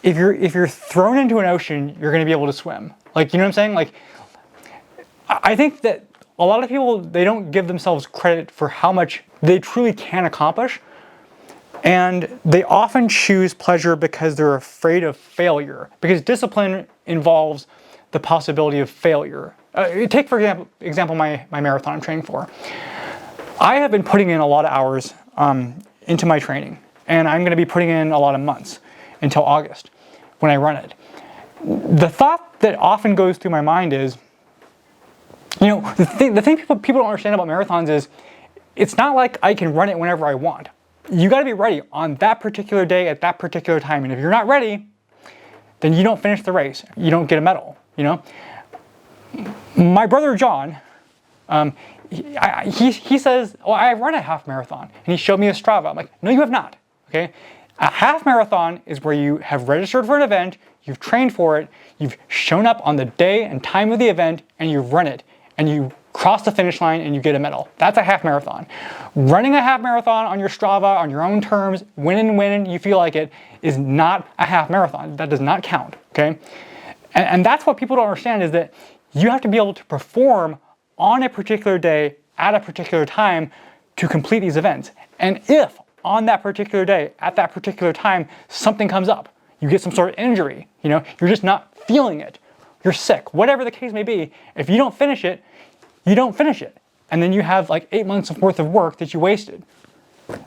S1: if you're thrown into an ocean, you're going to be able to swim. You know what I'm saying? I think that a lot of people, they don't give themselves credit for how much they truly can accomplish. And they often choose pleasure because they're afraid of failure. Because discipline involves the possibility of failure. Take, for example, my marathon I'm training for. I have been putting in a lot of hours into my training. And I'm going to be putting in a lot of months until August when I run it. The thought that often goes through my mind is, the thing people don't understand about marathons is it's not like I can run it whenever I want. You got to be ready on that particular day at that particular time. And if you're not ready, then you don't finish the race. You don't get a medal, My brother John, he says, I run a half marathon. And he showed me a Strava. I'm like, no, you have not, okay? A half marathon is where you have registered for an event, you've trained for it, you've shown up on the day and time of the event, and you've run it. And you cross the finish line and you get a medal. That's a half marathon. Running a half marathon on your Strava, on your own terms, when you feel like it, is not a half marathon. That does not count, okay? And that's what people don't understand, is that you have to be able to perform on a particular day, at a particular time, to complete these events. And if on that particular day, at that particular time, something comes up, you get some sort of injury, you're just not feeling it, you're sick, whatever the case may be, if you don't finish it, you don't finish it. And then you have like 8 months worth of work that you wasted.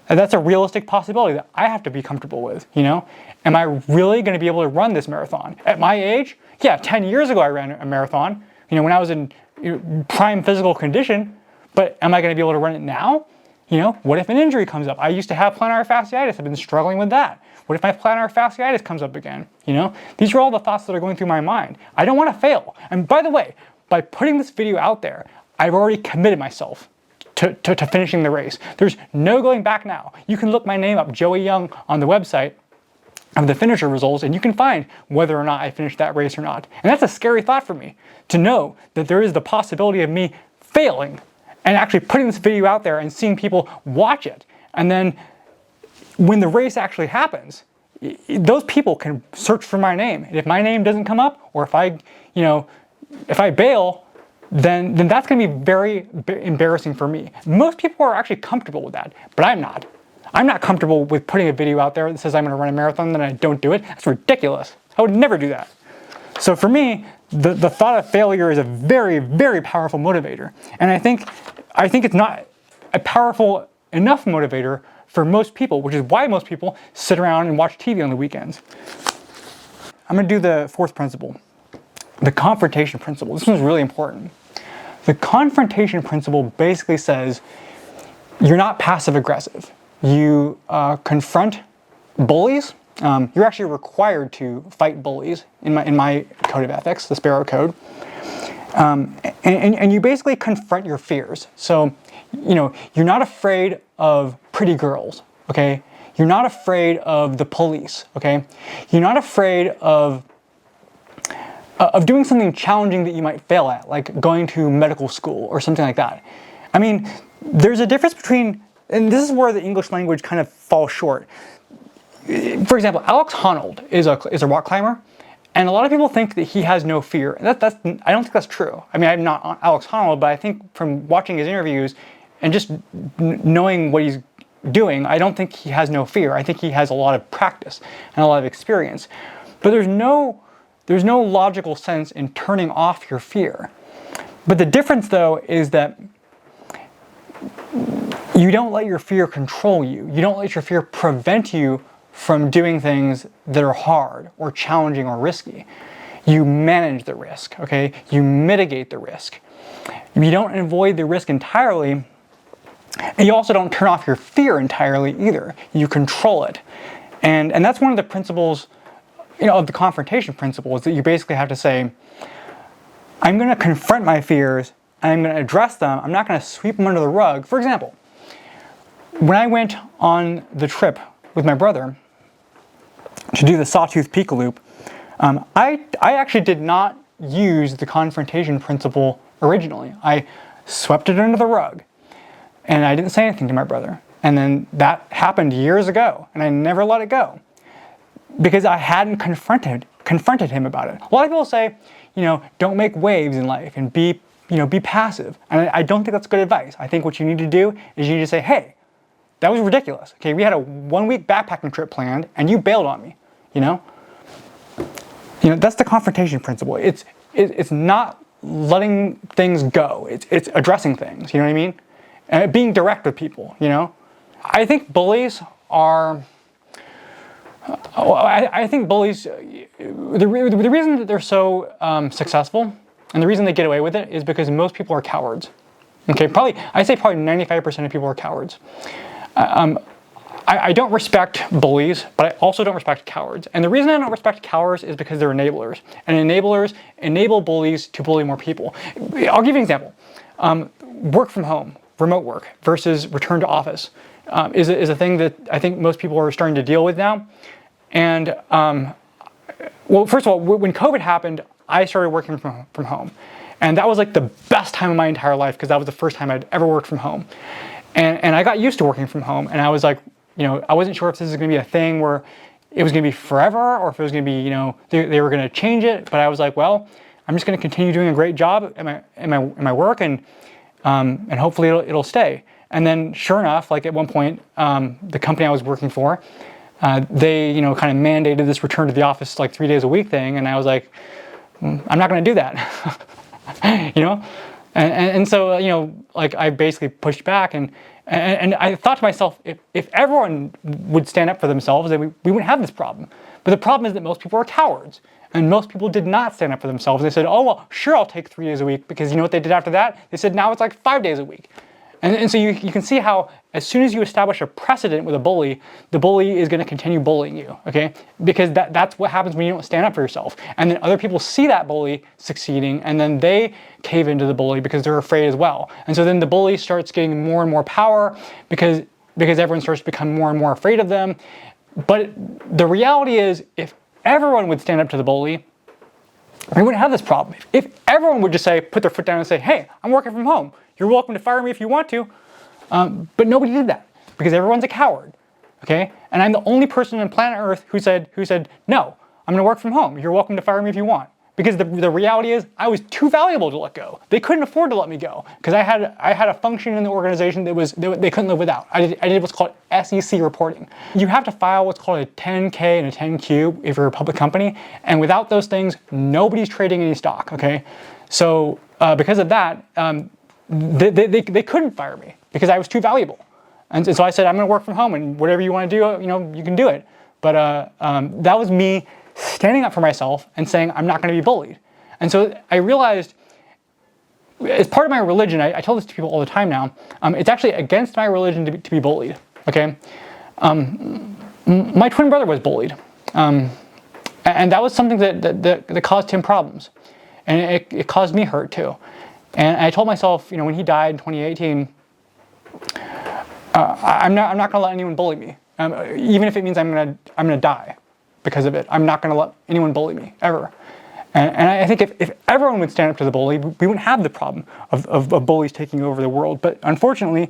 S1: And that's a realistic possibility that I have to be comfortable with, Am I really going to be able to run this marathon? At my age, yeah, 10 years ago I ran a marathon, when I was in prime physical condition, but am I going to be able to run it now? What if an injury comes up? I used to have plantar fasciitis. I've been struggling with that. What if my plantar fasciitis comes up again? These are all the thoughts that are going through my mind. I don't want to fail. And by the way, by putting this video out there, I've already committed myself to finishing the race. There's no going back now. You can look my name up, Joey Young, on the website of the finisher results, and you can find whether or not I finished that race or not. And that's a scary thought for me, to know that there is the possibility of me failing and actually putting this video out there and seeing people watch it. And then when the race actually happens, those people can search for my name. And if my name doesn't come up, or if I bail, then that's going to be very embarrassing for me. Most people are actually comfortable with that, but I'm not. I'm not comfortable with putting a video out there that says I'm going to run a marathon and then I don't do it. That's ridiculous. I would never do that. So for me, the thought of failure is a very, very powerful motivator. And I think it's not a powerful enough motivator for most people, which is why most people sit around and watch TV on the weekends. I'm going to do the fourth principle, the confrontation principle. This one's really important. The confrontation principle basically says you're not passive aggressive. You confront bullies. You're actually required to fight bullies in my code of ethics, the Sparrow Code. And you basically confront your fears. So, you're not afraid of pretty girls, okay? You're not afraid of the police, okay? You're not afraid of doing something challenging that you might fail at, like going to medical school or something like that. I mean, there's a difference between, and this is where the English language kind of falls short. For example, Alex Honnold is a rock climber, and a lot of people think that he has no fear. And I don't think that's true. I mean, I'm not Alex Honnold, but I think from watching his interviews and just knowing what he's doing, I don't think he has no fear. I think he has a lot of practice and a lot of experience. But there's no logical sense in turning off your fear. But the difference, though, is that you don't let your fear control you. You don't let your fear prevent you from doing things that are hard or challenging or risky. You manage the risk, okay? You mitigate the risk. You don't avoid the risk entirely, and you also don't turn off your fear entirely either. You control it. And that's one of the principles, of the confrontation principle, is that you basically have to say, I'm going to confront my fears, I'm going to address them, I'm not going to sweep them under the rug. For example, when I went on the trip with my brother to do the Sawtooth Peak Loop, I actually did not use the confrontation principle originally. I swept it under the rug, and I didn't say anything to my brother. And then that happened years ago, and I never let it go because I hadn't confronted him about it. A lot of people say, don't make waves in life and be passive. And I don't think that's good advice. I think what you need to do is you need to say, hey, that was ridiculous. Okay, we had a 1-week backpacking trip planned, and you bailed on me. That's the confrontation principle. It's not letting things go. It's addressing things. You know what I mean? And being direct with people. I think bullies are. I think bullies. The reason that they're so successful and the reason they get away with it is because most people are cowards. Okay, I'd say probably 95% of people are cowards. I don't respect bullies, but I also don't respect cowards. And the reason I don't respect cowards is because they're enablers. And enablers enable bullies to bully more people. I'll give you an example. Work from home, remote work versus return to office is a thing that I think most people are starting to deal with now. And well, first of all, when COVID happened, I started working from home. And that was like the best time of my entire life because that was the first time I'd ever worked from home. And I got used to working from home, and I was like, I wasn't sure if this is going to be a thing where it was going to be forever or if it was going to be, they were going to change it. But I was like, well, I'm just going to continue doing a great job at my work, and hopefully it'll stay. And then sure enough, like at one point, the company I was working for, they, kind of mandated this return to the office like 3 days a week thing. And I was like, I'm not going to do that, And so, like I basically pushed back and I thought to myself, if everyone would stand up for themselves, then we wouldn't have this problem. But the problem is that most people are cowards. And most people did not stand up for themselves. They said, oh, well, sure, I'll take 3 days a week. Because you know what they did after that? They said, now it's like 5 days a week. And so you can see how as soon as you establish a precedent with a bully, the bully is going to continue bullying you, okay? Because that's what happens when you don't stand up for yourself. And then other people see that bully succeeding, and then they cave into the bully because they're afraid as well. And so then the bully starts getting more and more power because everyone starts to become more and more afraid of them. But the reality is, if everyone would stand up to the bully, we wouldn't have this problem. If everyone would just put their foot down and say, hey, I'm working from home. You're welcome to fire me if you want to. But nobody did that because everyone's a coward, okay? And I'm the only person on planet Earth who said, no, I'm gonna work from home. You're welcome to fire me if you want. Because the reality is I was too valuable to let go. They couldn't afford to let me go because I had a function in the organization that they couldn't live without. I did what's called SEC reporting. You have to file what's called a 10K and a 10Q if you're a public company, and without those things, nobody's trading any stock. Okay, so because of that, they couldn't fire me because I was too valuable, and so I said I'm going to work from home and whatever you want to do, you can do it. But that was me standing up for myself and saying I'm not going to be bullied. And so I realized, as part of my religion, I tell this to people all the time now, it's actually against my religion to be bullied, okay? My twin brother was bullied, and that was something that caused him problems, and it caused me hurt too. And I told myself, when he died in 2018, I'm not going to let anyone bully me, even if it means I'm gonna die because of it. I'm not going to let anyone bully me, ever. And I think if everyone would stand up to the bully, we wouldn't have the problem of bullies taking over the world. But unfortunately,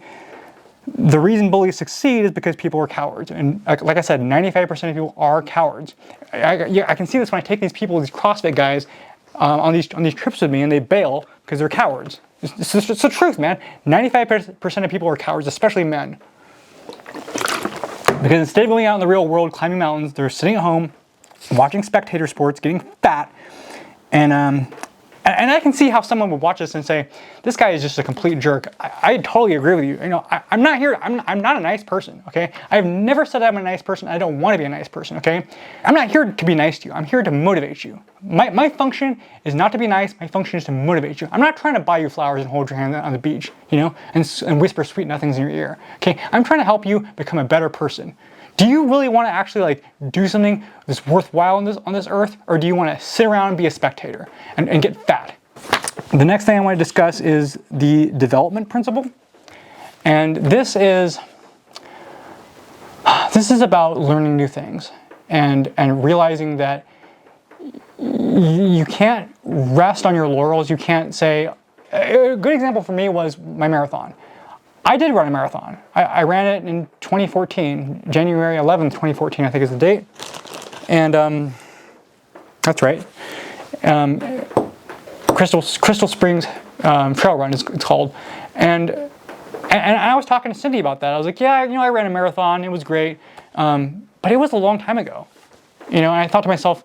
S1: the reason bullies succeed is because people are cowards. And like I said, 95% of people are cowards. I can see this when I take these CrossFit guys, on these trips with me, and they bail because they're cowards. It's the truth, man. 95% of people are cowards, especially men. Because instead of going out in the real world, climbing mountains, they're sitting at home, watching spectator sports, getting fat, and I can see how someone would watch this and say, this guy is just a complete jerk. I totally agree with you. I'm not here, I'm not a nice person, okay? I've never said I'm a nice person. I don't want to be a nice person, okay? I'm not here to be nice to you. I'm here to motivate you. My function is not to be nice. My function is to motivate you. I'm not trying to buy you flowers and hold your hand on the beach, and whisper sweet nothings in your ear, okay? I'm trying to help you become a better person. Do you really want to actually do something that's worthwhile on this earth, or do you want to sit around and be a spectator and get fat? The next thing I want to discuss is the development principle, and this is about learning new things and realizing that you can't rest on your laurels. You can't say. A good example for me was my marathon. I did run a marathon. I ran it in 2014, January 11th, 2014, I think is the date. And that's right. Crystal Springs Trail Run it's called. And I was talking to Cindy about that. I was like, yeah, I ran a marathon. It was great. But it was a long time ago. And I thought to myself,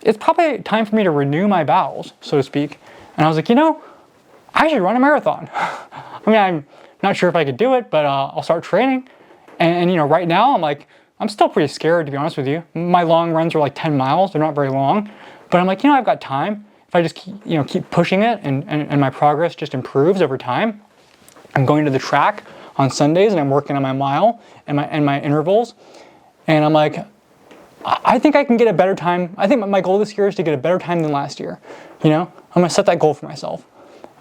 S1: it's probably time for me to renew my vows, so to speak. And I was like, I should run a marathon. I'm not sure if I could do it, but I'll start training. And right now I'm still pretty scared, to be honest with you. My long runs are like 10 miles. They're not very long. But I'm like, I've got time. If I just keep pushing it and my progress just improves over time. I'm going to the track on Sundays and I'm working on my mile and my intervals. And I'm like, I think I can get a better time. I think my goal this year is to get a better time than last year. I'm going to set that goal for myself.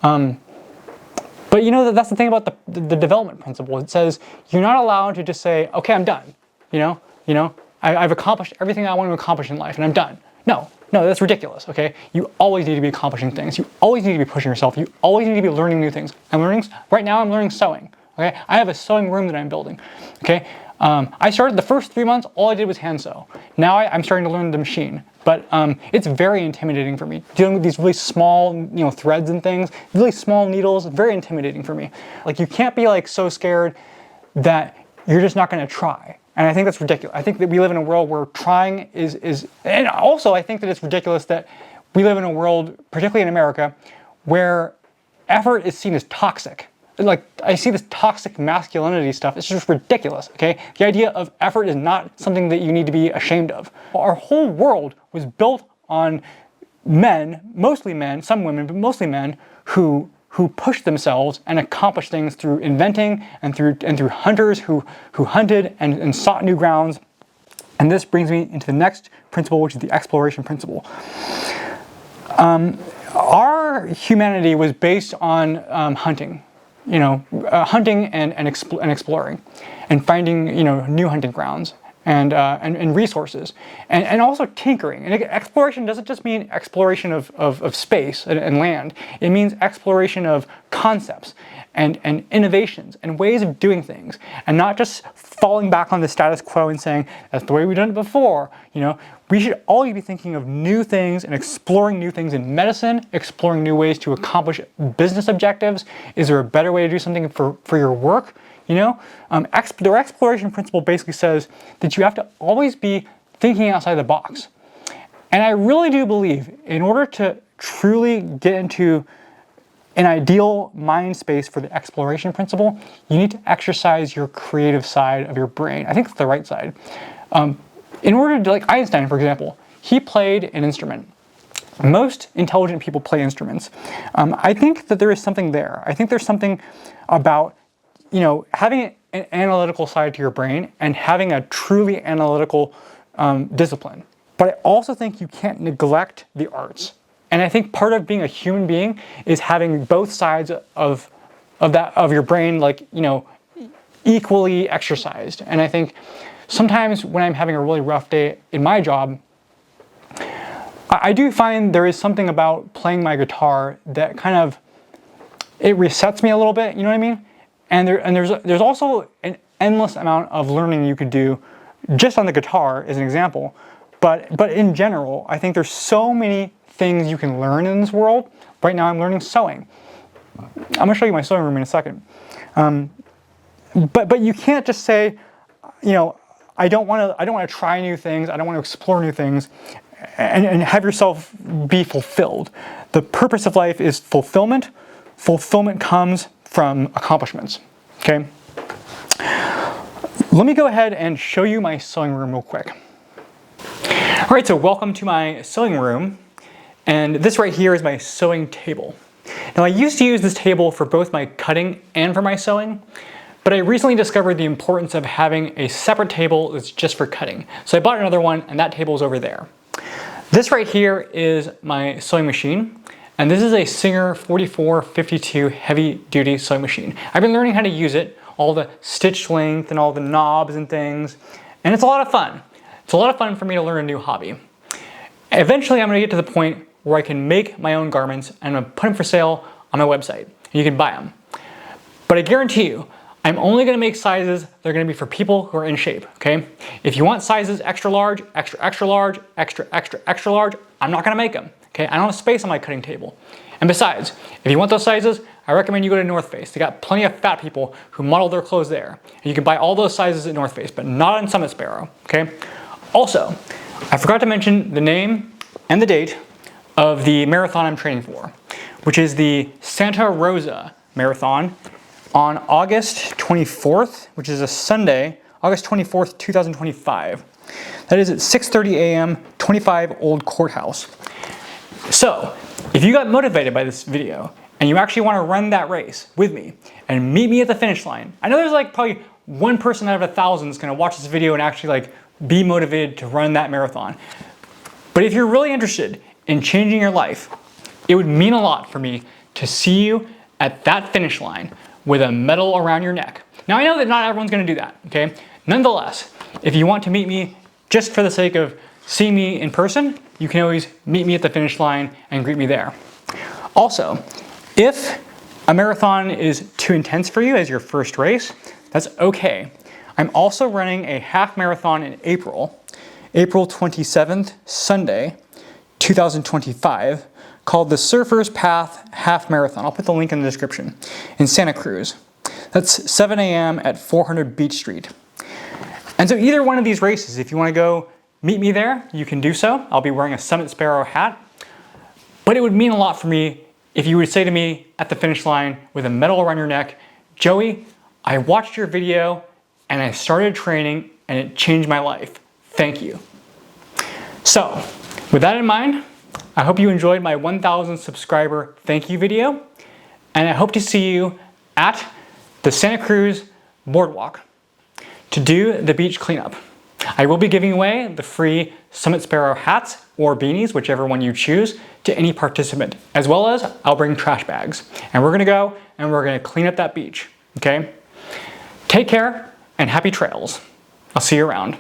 S1: But that's the thing about the development principle. It says you're not allowed to just say, okay, I'm done. I've accomplished everything I want to accomplish in life and I'm done. No, that's ridiculous, okay? You always need to be accomplishing things. You always need to be pushing yourself. You always need to be learning new things. Right now I'm learning sewing, Okay, I have a sewing room that I'm building. Okay, I started the first 3 months, all I did was hand sew. Now I'm starting to learn the machine, but it's very intimidating for me. Dealing with these really small, threads and things, really small needles, very intimidating for me. Like, you can't be like so scared that you're just not going to try. And I think that's ridiculous. I think that we live in a world where trying is, and also I think that it's ridiculous that we live in a world, particularly in America, where effort is seen as toxic. Like, I see this toxic masculinity stuff. It's just ridiculous, okay? The idea of effort is not something that you need to be ashamed of. Our whole world was built on men, mostly men, some women, but mostly men, who pushed themselves and accomplished things through inventing and through hunters who hunted and sought new grounds. And this brings me into the next principle, which is the exploration principle. Our humanity was based on hunting. Hunting and exploring, and finding new hunting grounds and resources, and also tinkering. And exploration doesn't just mean exploration of space and land. It means exploration of concepts and innovations and ways of doing things, and not just falling back on the status quo and saying that's the way we've done it before. We should always be thinking of new things and exploring new things in medicine, exploring new ways to accomplish business objectives. Is there a better way to do something for your work? The exploration principle basically says that you have to always be thinking outside the box. And I really do believe in order to truly get into an ideal mind space for the exploration principle, you need to exercise your creative side of your brain. I think it's the right side. In order to, like Einstein, for example, he played an instrument. Most intelligent people play instruments. I think that there is something there. I think there's something about, having an analytical side to your brain and having a truly analytical discipline. But I also think you can't neglect the arts. And I think part of being a human being is having both sides of your brain, equally exercised. And I think sometimes when I'm having a really rough day in my job, I do find there is something about playing my guitar that it resets me a little bit, you know what I mean? And there's also an endless amount of learning you could do just on the guitar as an example. But in general, I think there's so many things you can learn in this world. Right now I'm learning sewing. I'm gonna show you my sewing room in a second. But you can't just say, I don't want to try new things. I don't want to explore new things, and have yourself be fulfilled. The purpose of life is fulfillment. Fulfillment comes from accomplishments. Okay. Let me go ahead and show you my sewing room real quick. All right, so welcome to my sewing room, and this right here is my sewing table. Now, I used to use this table for both my cutting and for my sewing. But I recently discovered the importance of having a separate table that's just for cutting. So I bought another one, and that table is over there. This right here is my sewing machine, and this is a Singer 4452 heavy duty sewing machine. I've been learning how to use it, all the stitch length and all the knobs and things, and it's a lot of fun. It's a lot of fun for me to learn a new hobby. Eventually I'm gonna get to the point where I can make my own garments, and I'm gonna put them for sale on my website, and you can buy them. But I guarantee you, I'm only going to make sizes that are going to be for people who are in shape, okay? If you want sizes extra large, extra large, extra large, I'm not going to make them, okay? I don't have space on my cutting table. And besides, if you want those sizes, I recommend you go to North Face. They got plenty of fat people who model their clothes there. And you can buy all those sizes at North Face, but not on Summit Sparrow, okay? Also, I forgot to mention the name and the date of the marathon I'm training for, which is the Santa Rosa Marathon, on August 24th, which is a Sunday, August 24th, 2025. That is at 6:30 a.m., 25 Old Courthouse. So, if you got motivated by this video and you actually want to run that race with me and meet me at the finish line, I know there's probably one person out of 1,000 that's going to watch this video and actually be motivated to run that marathon. But if you're really interested in changing your life, it would mean a lot for me to see you at that finish line with a medal around your neck. Now, I know that not everyone's going to do that, okay? Nonetheless, if you want to meet me just for the sake of seeing me in person, you can always meet me at the finish line and greet me there. Also, if a marathon is too intense for you as your first race, that's okay. I'm also running a half marathon in April 27th, Sunday, 2025, called the Surfer's Path Half Marathon. I'll put the link in the description, in Santa Cruz. That's 7 a.m. at 400 Beach Street. And so either one of these races, if you want to go meet me there, you can do so. I'll be wearing a Summit Sparrow hat. But it would mean a lot for me if you would say to me at the finish line with a medal around your neck, Joey, I watched your video and I started training and it changed my life. Thank you. So with that in mind, I hope you enjoyed my 1,000 subscriber thank you video, and I hope to see you at the Santa Cruz Boardwalk to do the beach cleanup. I will be giving away the free Summit Sparrow hats or beanies, whichever one you choose, to any participant, as well as I'll bring trash bags. And we're gonna go and we're gonna clean up that beach, okay? Take care and happy trails. I'll see you around.